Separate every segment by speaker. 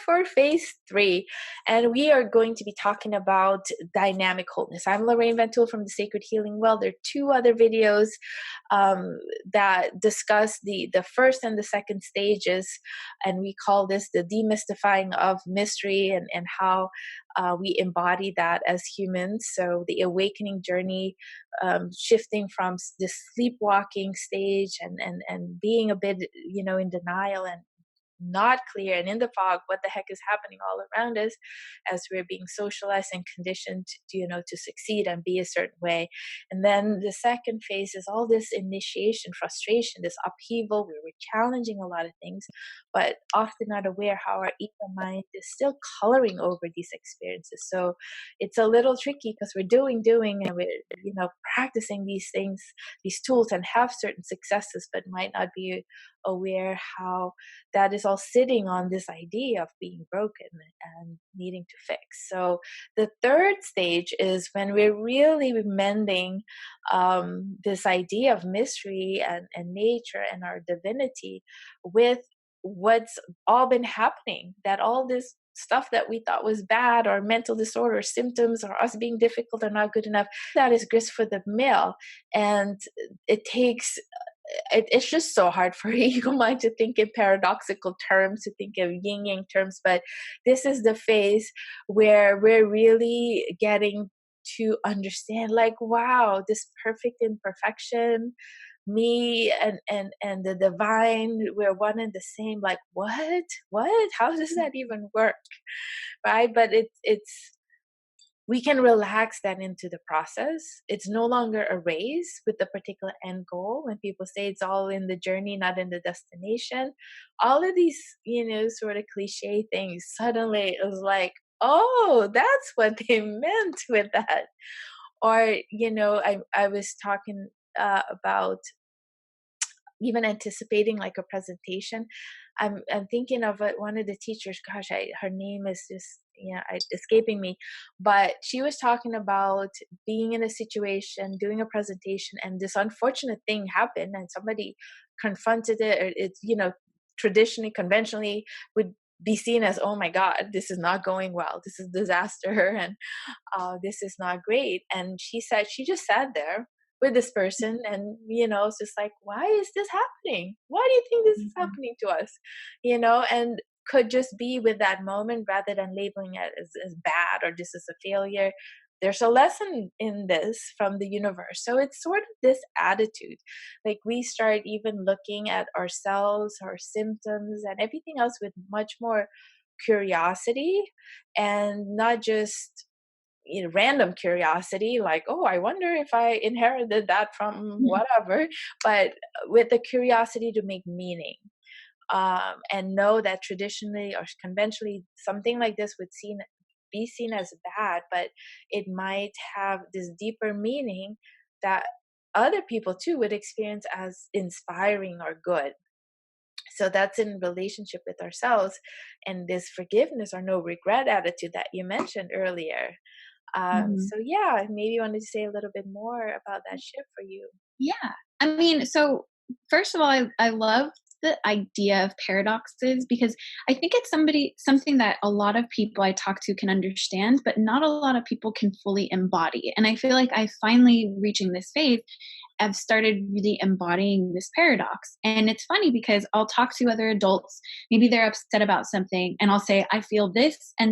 Speaker 1: for phase 3, and we are going to be talking about dynamic wholeness. I'm Lorraine Ventul from the Sacred Healing Well. There are 2 other videos that discuss the first and the second stages, and we call this the demystifying of mystery, and how we embody that as humans. So the awakening journey, shifting from this sleepwalking stage and being a bit, in denial and not clear and in the fog what the heck is happening all around us, as we're being socialized and conditioned to succeed and be a certain way. And then the second phase is all this initiation, frustration, this upheaval where we're challenging a lot of things, but often not aware how our ego mind is still coloring over these experiences. So it's a little tricky because we're doing and we're practicing these things, these tools, and have certain successes, but might not be aware how that is all sitting on this idea of being broken and needing to fix. So the third stage is when we're really mending this idea of mystery and nature and our divinity with what's all been happening, that all this stuff that we thought was bad, or mental disorder symptoms, or us being difficult or not good enough, that is grist for the mill. And it takes it's just so hard for ego mind to think in paradoxical terms, to think of yin yang terms. But this is the phase where we're really getting to understand, like, wow, this perfect imperfection, me and the divine, we're one and the same. Like, what? How does that even work? Right? But it's we can relax that into the process. It's no longer a race with a particular end goal. When people say it's all in the journey, not in the destination, all of these, sort of cliche things, suddenly it was like, oh, that's what they meant with that. Or, I was talking about even anticipating like a presentation. I'm thinking of one of the teachers. Gosh, her name is just escaping me. But she was talking about being in a situation, doing a presentation, and this unfortunate thing happened, and somebody confronted it. Or it's traditionally, conventionally would be seen as, oh my God, this is not going well. This is disaster, and this is not great. And she said she just sat there with this person, and it's just like, why is this happening? Why do you think this is happening to us? And could just be with that moment rather than labeling it as bad or this is a failure. There's a lesson in this from the universe. So it's sort of this attitude, like we start even looking at ourselves, our symptoms, and everything else with much more curiosity, and not just random curiosity, like, oh, I wonder if I inherited that from whatever, but with the curiosity to make meaning, and know that traditionally or conventionally something like this would be seen as bad, but it might have this deeper meaning that other people too would experience as inspiring or good. So that's in relationship with ourselves, and this forgiveness or no regret attitude that you mentioned earlier. So yeah, maybe you wanted to say a little bit more about that shift for you.
Speaker 2: Yeah. I mean, so first of all, I love the idea of paradoxes, because I think it's something that a lot of people I talk to can understand, but not a lot of people can fully embody. And I feel like I finally reaching this phase, I've started really embodying this paradox. And it's funny because I'll talk to other adults, maybe they're upset about something, and I'll say, I feel this, and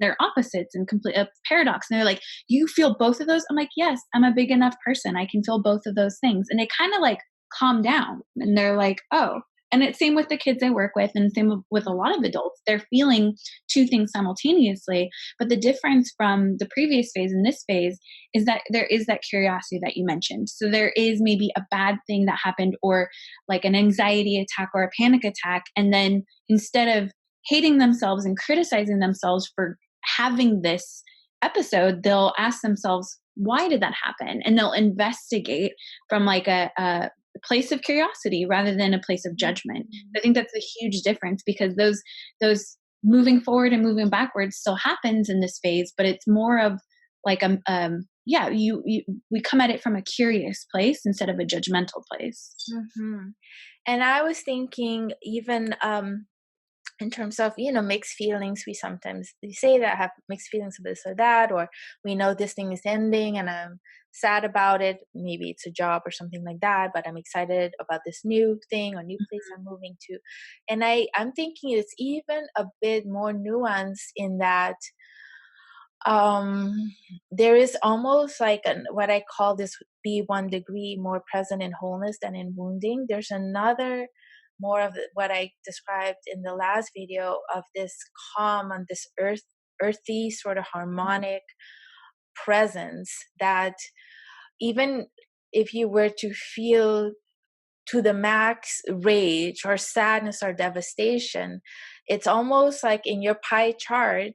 Speaker 2: they're opposites and complete a paradox. And they're like, you feel both of those? I'm like, yes, I'm a big enough person. I can feel both of those things. And they kind of like calm down, and they're like, oh. And it's same with the kids I work with, and same with a lot of adults. They're feeling 2 things simultaneously. But the difference from the previous phase and this phase is that there is that curiosity that you mentioned. So there is maybe a bad thing that happened, or like an anxiety attack or a panic attack. And then instead of hating themselves and criticizing themselves for having this episode, they'll ask themselves, why did that happen? And they'll investigate from like a place of curiosity rather than a place of judgment. I think that's a huge difference, because those moving forward and moving backwards still happens in this phase, but it's more of like we come at it from a curious place instead of a judgmental place.
Speaker 1: And I was thinking even in terms of, mixed feelings. We say that I have mixed feelings of this or that, or we know this thing is ending and I'm sad about it. Maybe it's a job or something like that, but I'm excited about this new thing or new place I'm moving to. And I'm thinking it's even a bit more nuanced in that, um there is almost like what I call this be 1 degree more present in wholeness than in wounding. There's another more of what I described in the last video of this calm on this earthy sort of harmonic presence that even if you were to feel to the max rage or sadness or devastation, it's almost like in your pie chart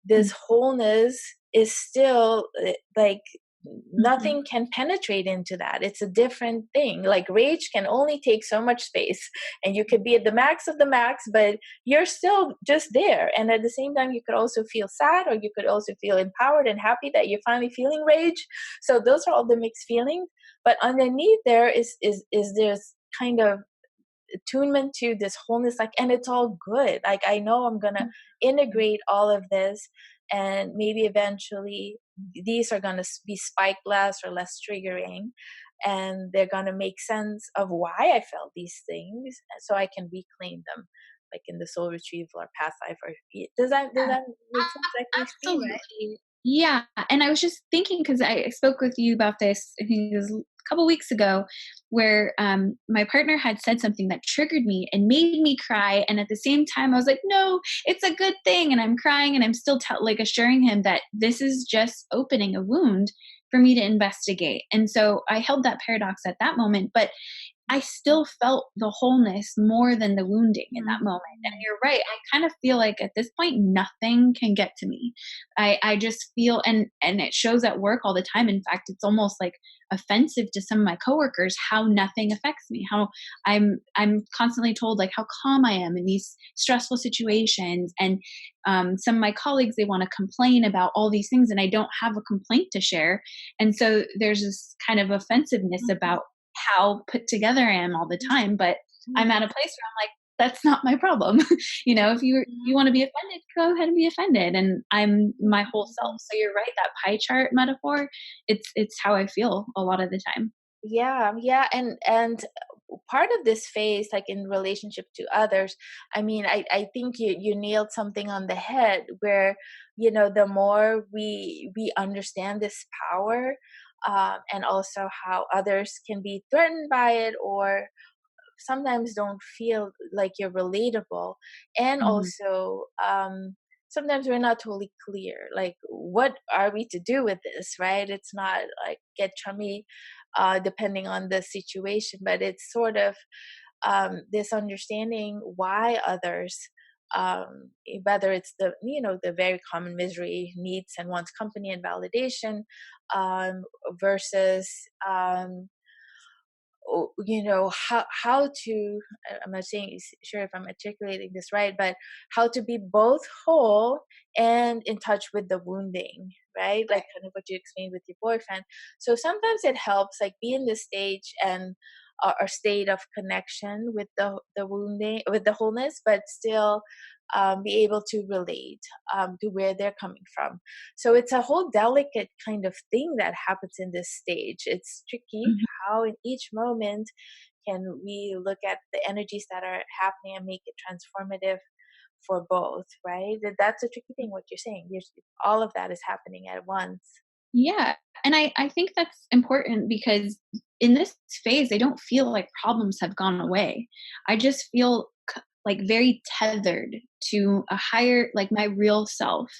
Speaker 1: this wholeness is still like
Speaker 2: Mhm.
Speaker 1: nothing can penetrate into that. It's a different thing. Like rage can only take so much space, and you could be at the max of the max, but you're still just there. And at the same time, you could also feel sad, or you could also feel empowered and happy that you're finally feeling rage. So those are all the mixed feelings. But underneath there is this kind of attunement to this wholeness, like, and it's all good. Like, I know I'm gonna integrate all of this, and maybe eventually these are gonna be spiked less or less triggering, and they're gonna make sense of why I felt these things, so I can reclaim them, like in the soul retrieval or past life. Or does that make sense? Like we see, right?
Speaker 2: Absolutely. Yeah, and I was just thinking because I spoke with you about this, I think it was a couple weeks ago, where my partner had said something that triggered me and made me cry, and at the same time, I was like, "No, it's a good thing," and I'm crying, and I'm still like assuring him that this is just opening a wound for me to investigate. And so I held that paradox at that moment, but I still felt the wholeness more than the wounding in that moment. And
Speaker 1: Mhm.
Speaker 2: you're right. I kind of feel like at this point nothing can get to me. I just feel, and it shows at work all the time. In fact, it's almost like offensive to some of my coworkers how nothing affects me. How I'm constantly told like how calm I am in these stressful situations. And some of my colleagues, they want to complain about all these things and I don't have a complaint to share. And so there's this kind of offensiveness
Speaker 1: Mhm.
Speaker 2: about how put together I am all the time, but I'm at a place where I'm like, that's not my problem. If you
Speaker 1: Mhm.
Speaker 2: want to be offended, go ahead and be offended. And I'm my whole self.
Speaker 1: Mhm.
Speaker 2: So you're right, that pie chart metaphor, it's how I feel a lot of the time.
Speaker 1: Yeah, yeah, and part of this phase, like in relationship to others, I mean, I think you nailed something on the head, where the more we understand this power, and also how others can be threatened by it, or sometimes don't feel like you're relatable, and
Speaker 2: Mhm.
Speaker 1: also sometimes we're not totally clear like what are we to do with this, right? It's not like get chummy depending on the situation, but it's sort of this understanding why others, whether it's the very common misery, needs and wants company and validation, um, versus how to, I'm not saying sure if I'm articulating this right, but how to be both whole and in touch with the wounding, right? Like
Speaker 2: Right.
Speaker 1: kind of what you explained with your boyfriend. So sometimes it helps like be in this stage and or state of connection with the wounding, with the wholeness, but still be able to relate to where they're coming from. So it's a whole delicate kind of thing that happens in this stage. It's tricky
Speaker 2: Mhm.
Speaker 1: how in each moment can we look at the energies that are happening and make it transformative for both, right? That's a tricky thing what you're saying. All of that is happening at once.
Speaker 2: Yeah. And I think that's important because in this phase, I don't feel like problems have gone away. I just feel like very tethered to a higher, like my real self.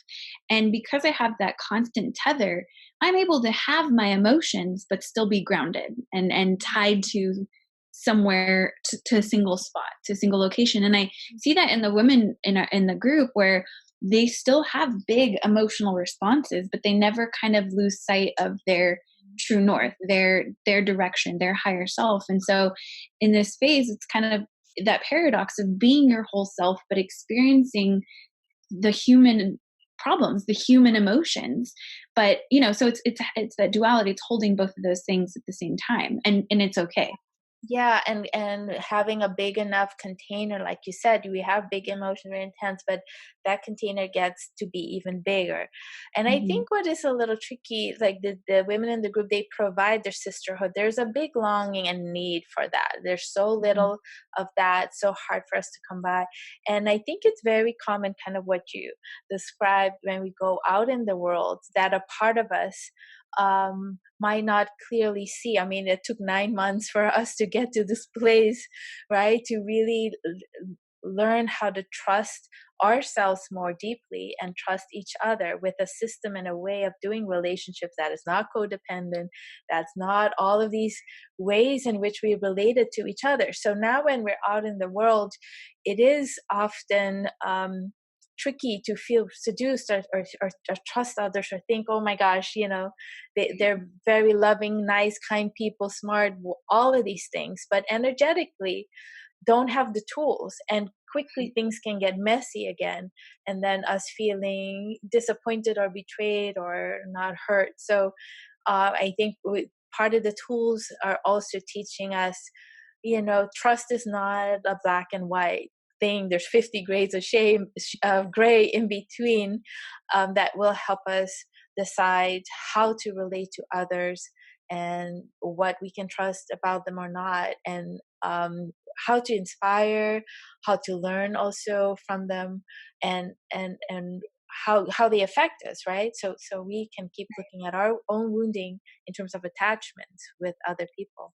Speaker 2: And because I have that constant tether, I'm able to have my emotions, but still be grounded and tied to somewhere to a single spot, to a single location. And I see that in the women in the group where they still have big emotional responses, but they never kind of lose sight of their true north, their direction, their higher self. And so in this phase, it's kind of that paradox of being your whole self, but experiencing the human problems, the human emotions. But so it's that duality. It's holding both of those things at the same time, and it's okay.
Speaker 1: Yeah, and having a big enough container, like you said, we have big emotions, very intense, but that container gets to be even bigger. And I
Speaker 2: Mhm.
Speaker 1: think what is a little tricky, like the women in the group, they provide their sisterhood. There's a big longing and need for that. There's so
Speaker 2: Mhm.
Speaker 1: little of that, so hard for us to come by. And I think it's very common, kind of what you described when we go out in the world, that a part of us might not clearly see. I mean, it took 9 months for us to get to this place, right? To really learn how to trust ourselves more deeply and trust each other with a system and a way of doing relationships that is not codependent, that's not all of these ways in which we related to each other. So now when we're out in the world, it is often tricky to feel seduced or trust others or think, oh my gosh, they're very loving, nice, kind people, smart, all of these things, but energetically don't have the tools, and quickly things can get messy again, and then us feeling disappointed or betrayed or not heard. So I think part of the tools are also teaching us, trust is not a black and white thing. There's 50 grades of shame, of gray in between, that will help us decide how to relate to others and what we can trust about them or not, and how to inspire, how to learn also from them, and how they affect us, right? So we can keep looking at our own wounding in terms of attachments with other people.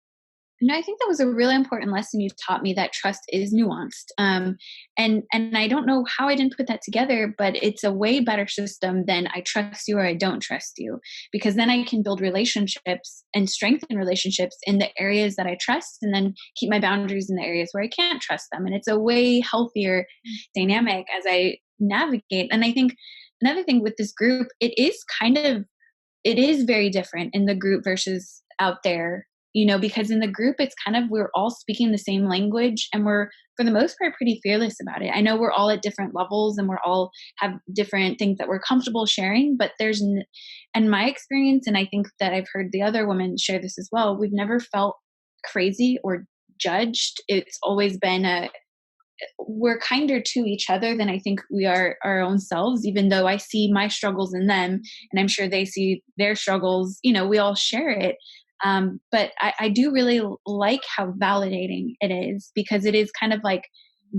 Speaker 2: No, I think that was a really important lesson you taught me, that trust is nuanced. And I don't know how I didn't put that together, but it's a way better system than I trust you or I don't trust you, because then I can build relationships and strengthen relationships in the areas that I trust, and then keep my boundaries in the areas where I can't trust them. And it's a way healthier dynamic as I navigate. And I think another thing with this group, it is very different in the group versus out there, because in the group it's kind of, we're all speaking the same language, and we're for the most part pretty fearless about it. I know we're all at different levels and we're all have different things that we're comfortable sharing, but and my experience, and I think that I've heard the other women share this as well, we've never felt crazy or judged. It's always been a, we're kinder to each other than I think we are our own selves, even though I see my struggles in them and I'm sure they see their struggles. We all share it. But I do really like how validating it is, because it is kind of like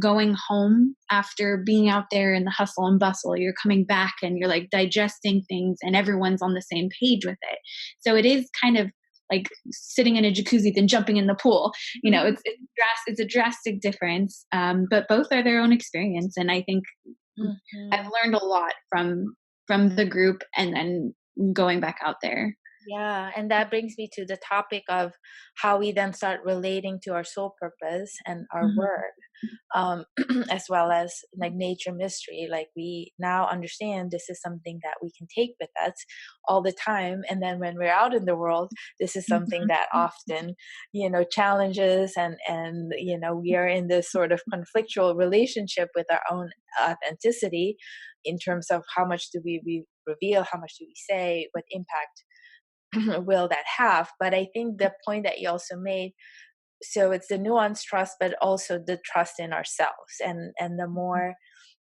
Speaker 2: going home after being out there in the hustle and bustle. You're coming back and you're like digesting things, and everyone's on the same page with it. So it is kind of like sitting in a jacuzzi then jumping in the pool. It's a drastic difference, but both are their own experience. And I think I've
Speaker 1: Mhm.
Speaker 2: learned a lot from the group and then going back out there.
Speaker 1: Yeah, and that brings me to the topic of how we then start relating to our soul purpose and our
Speaker 2: Mhm.
Speaker 1: work, um, as well as like nature mystery. Like we now understand this is something that we can take with us all the time, and then when we're out in the world, this is something
Speaker 2: Mhm.
Speaker 1: that often, challenges, and we are in this sort of conflictual relationship with our own authenticity, in terms of how much do we reveal, how much do we say, what impact will that have. But I think the point that you also made, so it's the nuanced trust, but also the trust in ourselves, and the more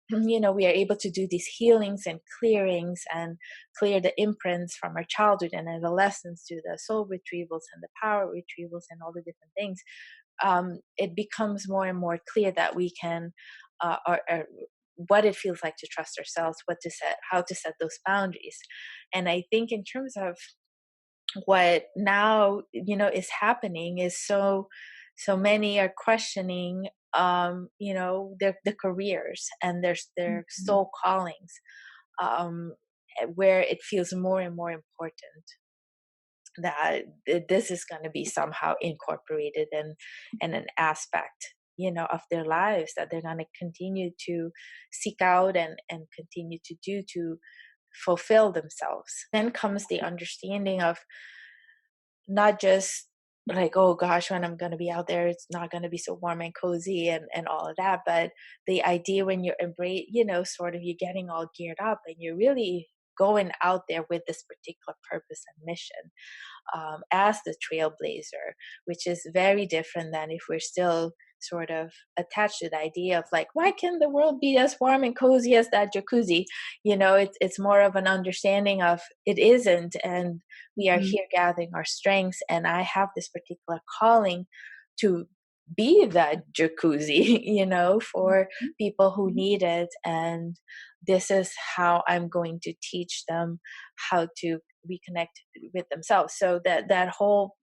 Speaker 1: we are able to do these healings and clearings and clear the imprints from our childhood and adolescence to the soul retrievals and the power retrievals and all the different things, it becomes more and more clear that we can, or what it feels like to trust ourselves, what to set, how to set those boundaries. And I think in terms of what now is happening is, so many are questioning, their careers and their
Speaker 2: Mhm.
Speaker 1: soul callings, um where it feels more and more important that this is going to be somehow incorporated in an aspect, of their lives, that they're going to continue to seek out and continue to do to fulfill themselves. Then comes the understanding of not just like, oh gosh, when I'm going to be out there, it's not going to be so warm and cozy and all of that. But the idea when you're embrace, sort of you're getting all geared up and you're really going out there with this particular purpose and mission, as the trailblazer, which is very different than if we're still sort of attached to the idea of like, why can the world be as warm and cozy as that jacuzzi? It's more of an understanding of it isn't, and we are
Speaker 2: Mhm.
Speaker 1: here gathering our strengths. And I have this particular calling to be that jacuzzi, for people who
Speaker 2: Mhm.
Speaker 1: need it. And this is how I'm going to teach them how to reconnect with themselves, so that whole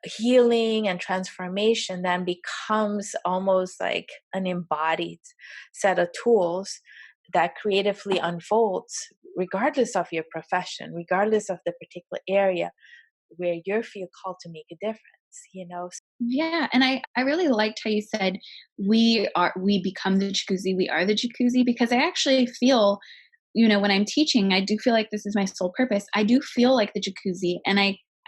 Speaker 1: healing and transformation then becomes almost like an embodied set of tools that creatively unfolds regardless of your profession, regardless of the particular area where you feel called to make a difference.
Speaker 2: Yeah, and I really liked how you said we become the jacuzzi, we are the jacuzzi, because I actually feel, when I'm teaching, I do feel like this is my sole purpose. I do feel like the jacuzzi, and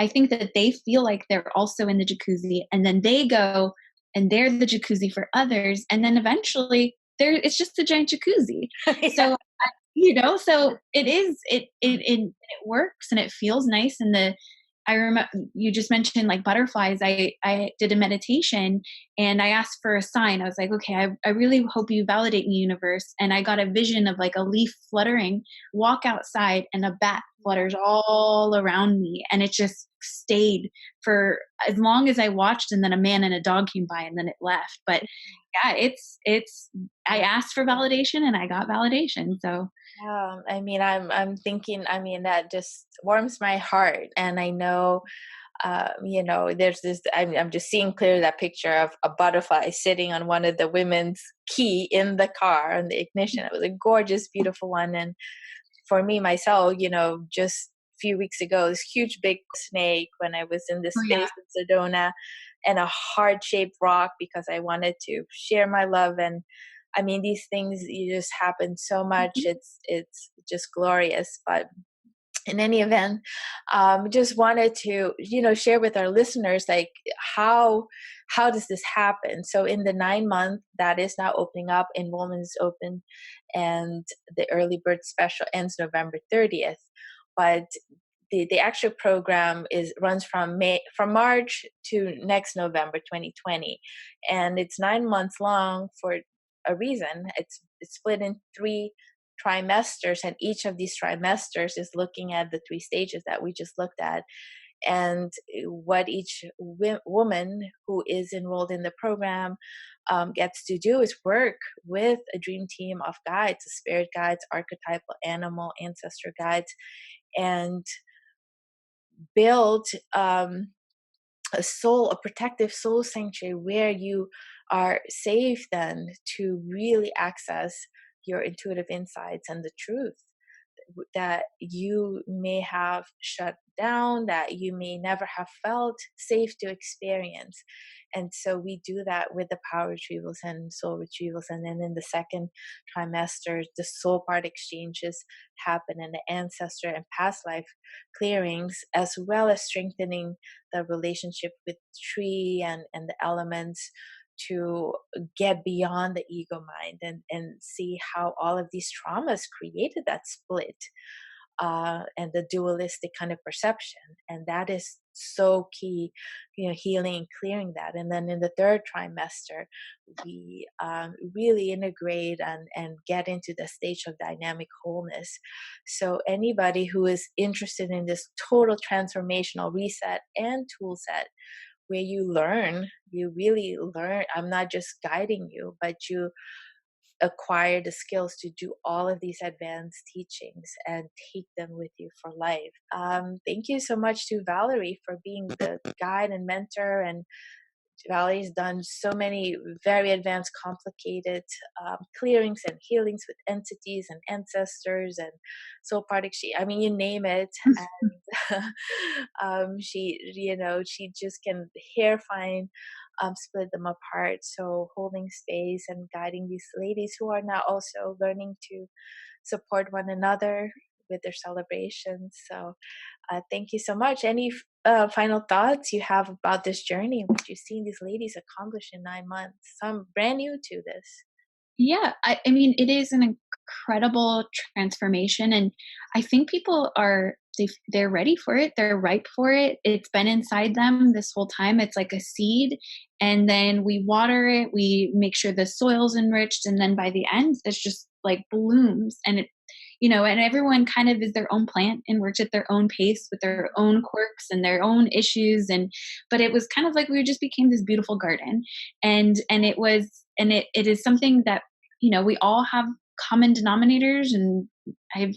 Speaker 2: I think that they feel like they're also in the jacuzzi, and then they go and they're the jacuzzi for others, and then eventually it's just a giant jacuzzi.
Speaker 1: Yeah.
Speaker 2: So so it works and it feels nice. And I remember you just mentioned like butterflies. I did a meditation and I asked for a sign. I was like, okay, I really hope you validate me, universe. And I got a vision of like a leaf fluttering, walk outside, and a bat flutters all around me. And it just stayed for as long as I watched. And then a man and a dog came by and then it left. But yeah, I asked for validation and I got validation. So
Speaker 1: I mean, I'm thinking, I mean, that just warms my heart. And I know, there's this, I'm just seeing clearly that picture of a butterfly sitting on one of the women's key in the car on the ignition. It was a gorgeous, beautiful one. And for me, myself, just a few weeks ago, this huge, big snake when I was in this
Speaker 2: oh yeah.
Speaker 1: space in Sedona, and a heart-shaped rock because I wanted to share my love. And I mean, these things, you just happen so much.
Speaker 2: Mhm.
Speaker 1: It's just glorious. But in any event, just wanted to share with our listeners like how how does this happen. So in the 9 month that is now opening up, enrollment is open, and the early bird special ends November 30th. But the actual program runs from March to next November 2020, and it's 9 months long for a reason. It's split in three trimesters, and each of these trimesters is looking at the three stages that we just looked at. And what each woman who is enrolled in the program gets to do is work with a dream team of guides, spirit guides, archetypal animal ancestor guides, and build a protective soul sanctuary where you are safe then to really access your intuitive insights and the truth that you may have shut down, that you may never have felt safe to experience. And so we do that with the power retrievals and soul retrievals. And then in the second trimester, the soul part exchanges happen, and the ancestor and past life clearings, as well as strengthening the relationship with tree and the elements, to get beyond the ego mind and see how all of these traumas created that split, and the dualistic kind of perception. And that is so key, healing and clearing that. And then in the third trimester, we really integrate and get into the stage of dynamic wholeness. So anybody who is interested in this total transformational reset and tool set, where you really learn. I'm not just guiding you, but you acquire the skills to do all of these advanced teachings and take them with you for life. Thank you so much to Valerie for being the guide and mentor. And Valerie's done so many very advanced, complicated clearings and healings with entities and ancestors and soul product. I mean, you name it. And she just can hair fine, split them apart. So holding space and guiding these ladies who are now also learning to support one another with their celebrations. So thank you so much. Any final thoughts you have about this journey, what you've seen these ladies accomplish in 9 months? Some brand new to this.
Speaker 2: Yeah, I mean, it is an incredible transformation. And I think people are, they're ready for it. They're ripe for it. It's been inside them this whole time. It's like a seed. And then we water it, we make sure the soil's enriched. And then by the end, it's just like blooms. And it, and everyone kind of is their own plant and works at their own pace with their own quirks and their own issues. And, but it was kind of like we just became this beautiful garden. And it was, and it is something that, we all have common denominators. And I've,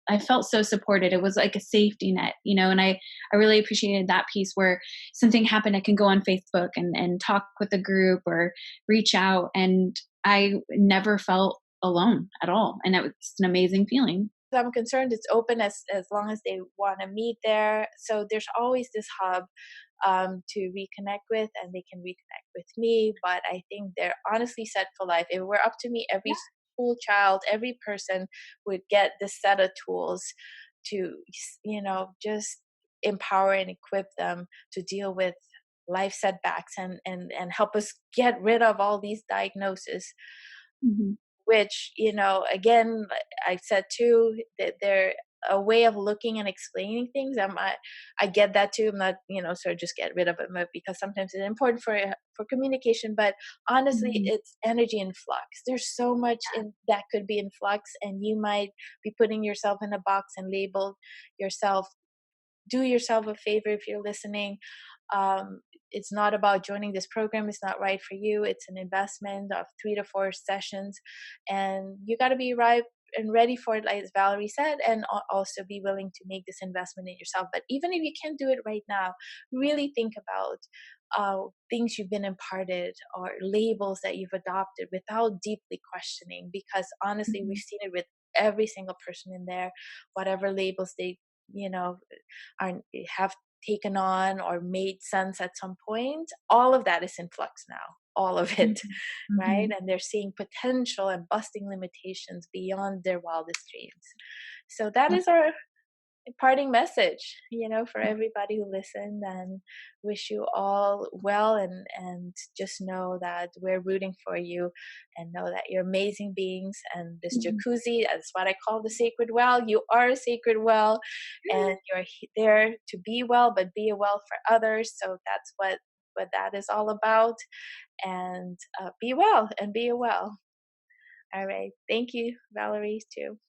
Speaker 2: I felt so supported. It was like a safety net, and I really appreciated that piece where something happened, I can go on Facebook and talk with a group or reach out. And I never felt alone at all. And it was an amazing feeling.
Speaker 1: I'm concerned it's open as long as they want to meet there. So there's always this hub to reconnect with, and they can reconnect with me. But I think they're honestly set for life. If it were up to me, every school child, every person would get this set of tools to, just empower and equip them to deal with life setbacks and help us get rid of all these diagnoses,
Speaker 2: Mhm.
Speaker 1: which, again, I said too, that they're a way of looking and explaining things. I get that too. I'm not, sort of just get rid of it, but because sometimes it's important for communication. But honestly,
Speaker 2: Mhm.
Speaker 1: it's energy in flux. There's so much in that could be in flux, and you might be putting yourself in a box and label yourself. Do yourself a favor if you're listening. Um, it's not about joining this program. It's not right for you. It's an investment of 3 to 4 sessions, and you got to be right and ready for it, like Valerie said, and also be willing to make this investment in yourself. But even if you can't do it right now, really think about things you've been imparted or labels that you've adopted without deeply questioning. Because honestly, we've
Speaker 2: Mhm.
Speaker 1: seen it with every single person in there, whatever labels they, you know, are have taken on or made sense at some point, all of that is in flux now, all of it.
Speaker 2: Mhm.
Speaker 1: Right?
Speaker 2: Mhm.
Speaker 1: And they're seeing potential and busting limitations beyond their wildest dreams. So that is our parting message, for everybody who listened, and wish you all well, and just know that we're rooting for you, and know that you're amazing beings. And this
Speaker 2: Mhm.
Speaker 1: jacuzzi, that's what I call the sacred well. You are a sacred well, and you're there to be well, but be a well for others. So that's what that is all about. And be well and be a well. All right. Thank you, Valerie, too.